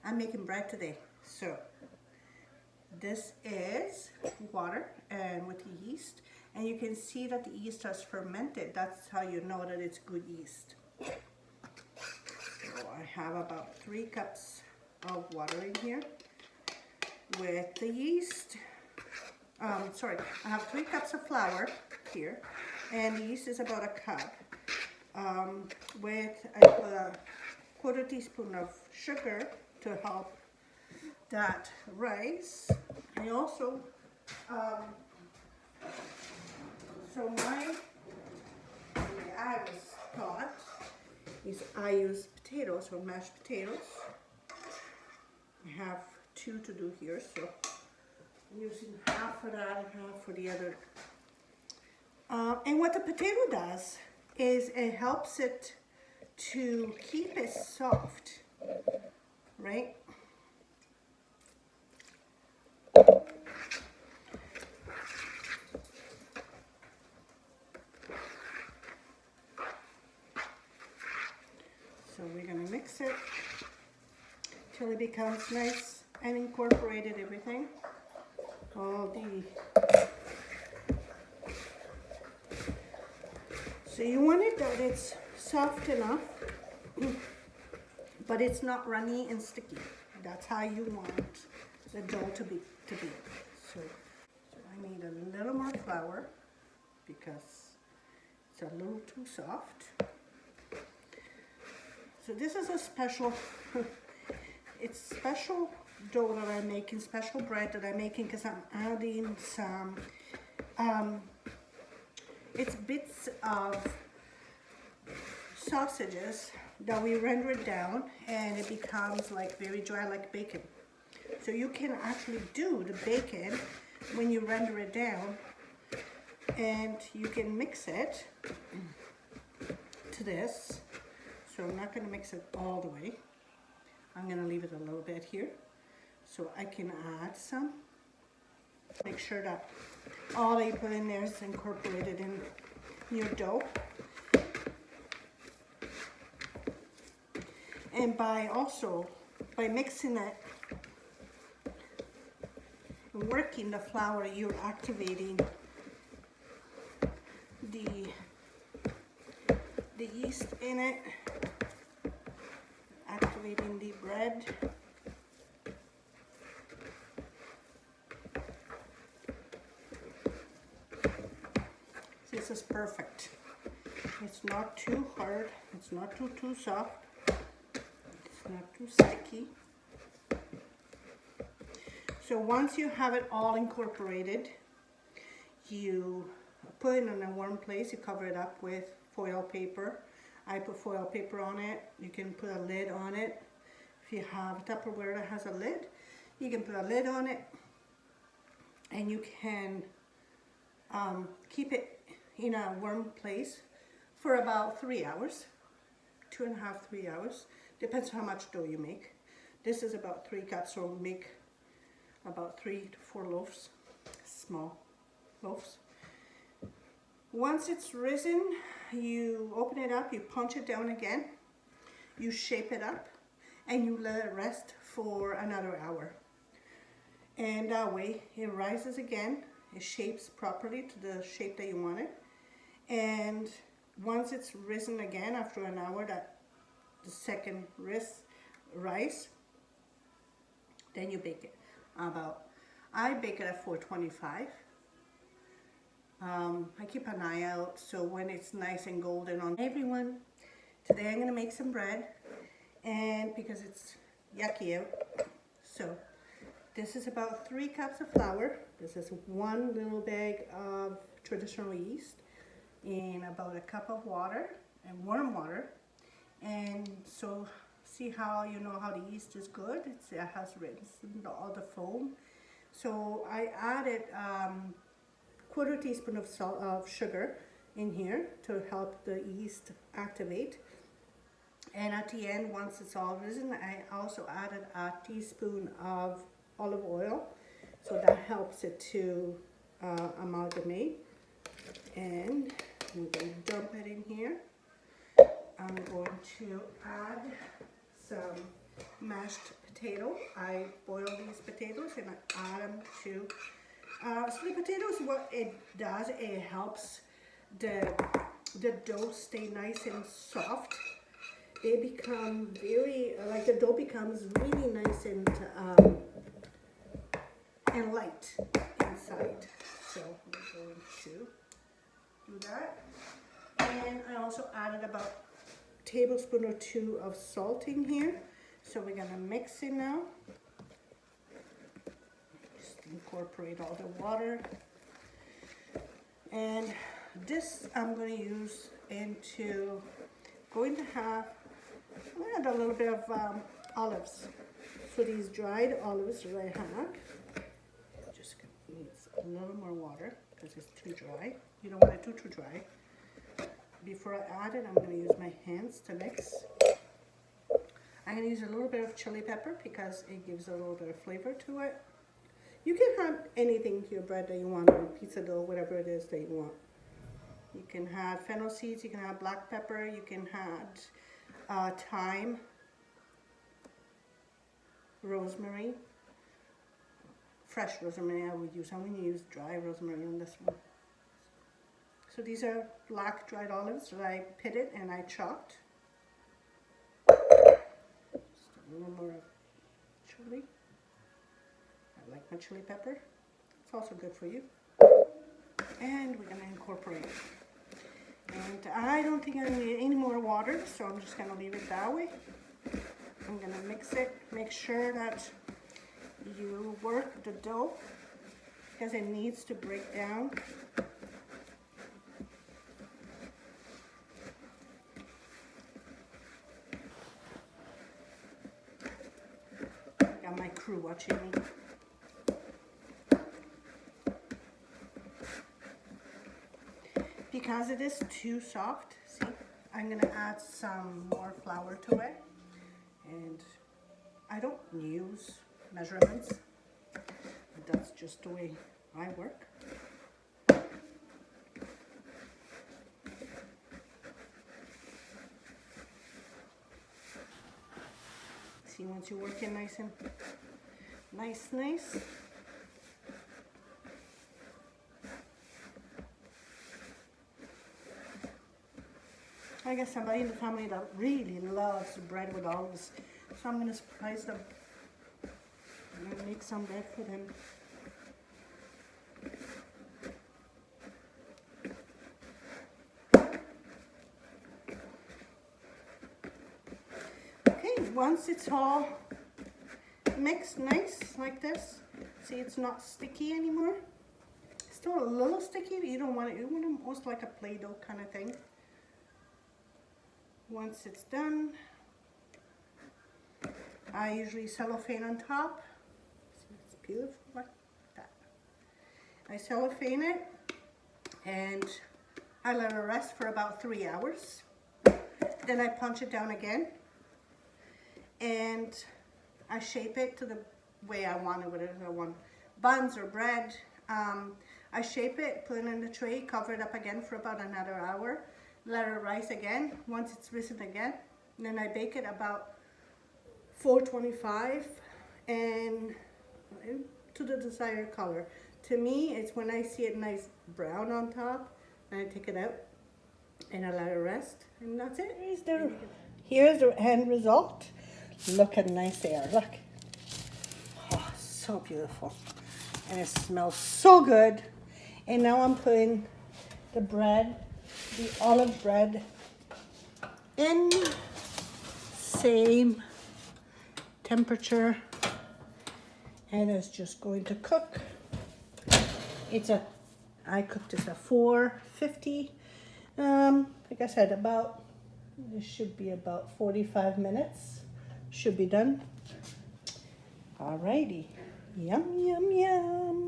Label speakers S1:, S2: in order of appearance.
S1: I'm making bread today. So this is water and with yeast, and you can see that the yeast has fermented. That's how you know that it's good yeast. So I have about 3 cups of water in here with the yeast. Sorry, I have 3 cups of flour here, and the yeast is about a cup. With a 1/4 teaspoon of sugar to help that rise. I also, so my way I was taught is I use potatoes or mashed potatoes. I have 2 to do here, so I'm using half for that and half for the other. And what the potato does is it helps it to keep it soft, right? So we're gonna mix it till it becomes nice and incorporated everything. So you want it that it's soft enough, but it's not runny and sticky. That's how you want the dough to be. So I need a little more flour because it's a little too soft. So this is a special, it's special dough that I'm making, special bread that I'm making because I'm adding some, it's bits of sausages that we render it down and it becomes like very dry like bacon. So you can actually do the bacon when you render it down, and you can mix it to this. So I'm not going to mix it all the way. I'm going to leave it a little bit here so I can add some. Make sure that all that you put in there is incorporated in your dough. And by mixing it and working the flour, you're activating the yeast in it, activating the bread. This is perfect. It's not too hard, it's not too soft, it's not too sticky. So once you have it all incorporated, you put it in a warm place, you cover it up with foil paper. I put foil paper on it. You can put a lid on it. If you have Tupperware that has a lid, you can put a lid on it, and you can keep it in a warm place for about 3 hours, 2.5, 3 hours. Depends how much dough you make. This is about 3 cups, so we'll make about 3 to 4 loaves, small loaves. Once it's risen, you open it up, you punch it down again, you shape it up, and you let it rest for another hour. And that way it rises again, it shapes properly to the shape that you want it. And once it's risen again after an hour, that the second rise, then you bake it. I bake it at 425. I keep an eye out so when it's nice and golden on. Hey everyone, today I'm going to make some bread, and because it's yucky out, so this is about 3 cups of flour. This is 1 little bag of traditional yeast and about a cup of water, and warm water. And so see how you know how the yeast is good? It has rinsed all the foam. So I added 1/4 teaspoon of sugar in here to help the yeast activate. And at the end, once it's all risen, I also added a teaspoon of olive oil, so that helps it to amalgamate. And I'm going to dump it in here. I'm going to add some mashed potato. I boil these potatoes and I add them to, so the potatoes, what it does, it helps the dough stay nice and soft. They become very, like the dough becomes really nice and light inside. So I'm going to do that. And I also added about a tablespoon or 2 of salt in here. So we're gonna mix it now. Just incorporate all the water. And this I'm gonna use into, I'm gonna add a little bit of olives. So these dried olives that I have, just needs a little more water because it's too dry. You don't want it too dry. Before I add it, I'm going to use my hands to mix. I'm going to use a little bit of chili pepper because it gives a little bit of flavor to it. You can add anything to your bread that you want, or pizza dough, whatever it is that you want. You can have fennel seeds, you can have black pepper, you can add thyme, rosemary, fresh rosemary I would use. I'm going to use dry rosemary on this one. So these are black dried olives that I pitted and I chopped. Just a little more of chili. I like my chili pepper. It's also good for you. And we're going to incorporate it. And I don't think I need any more water, so I'm just going to leave it that way. I'm going to mix it. Make sure that you work the dough because it needs to break down. Got my crew watching me. Because it is too soft, see, I'm going to add some more flour to it. And I don't use measurements, but that's just the way I work. See, once you work it nice and nice. I guess somebody in the family that really loves bread with olives, so I'm going to surprise them. I'm going to make some bread for them. Okay, once it's all mixed nice like this, see it's not sticky anymore. It's still a little sticky, but you don't want it. You want it almost like a Play-Doh kind of thing. Once it's done, I usually cellophane on top. See, it's beautiful like that. I cellophane it and I let it rest for about 3 hours. Then I punch it down again and I shape it to the way I want it, whatever I want. Buns or bread. I shape it, put it in the tray, cover it up again for about another hour. Let it rise again. Once it's risen again, then I bake it about 425 and to the desired color. To me, it's when I see it nice brown on top, and I take it out and I let it rest, and that's it. Here's the end result. Look how nice they are. Look. Oh, so beautiful. And it smells so good. And now I'm putting the bread, the olive bread, in same temperature, and it's just going to cook. I cooked this at 450. Like I said, this should be about 45 minutes. Should be done. Alrighty. Yum, yum, yum.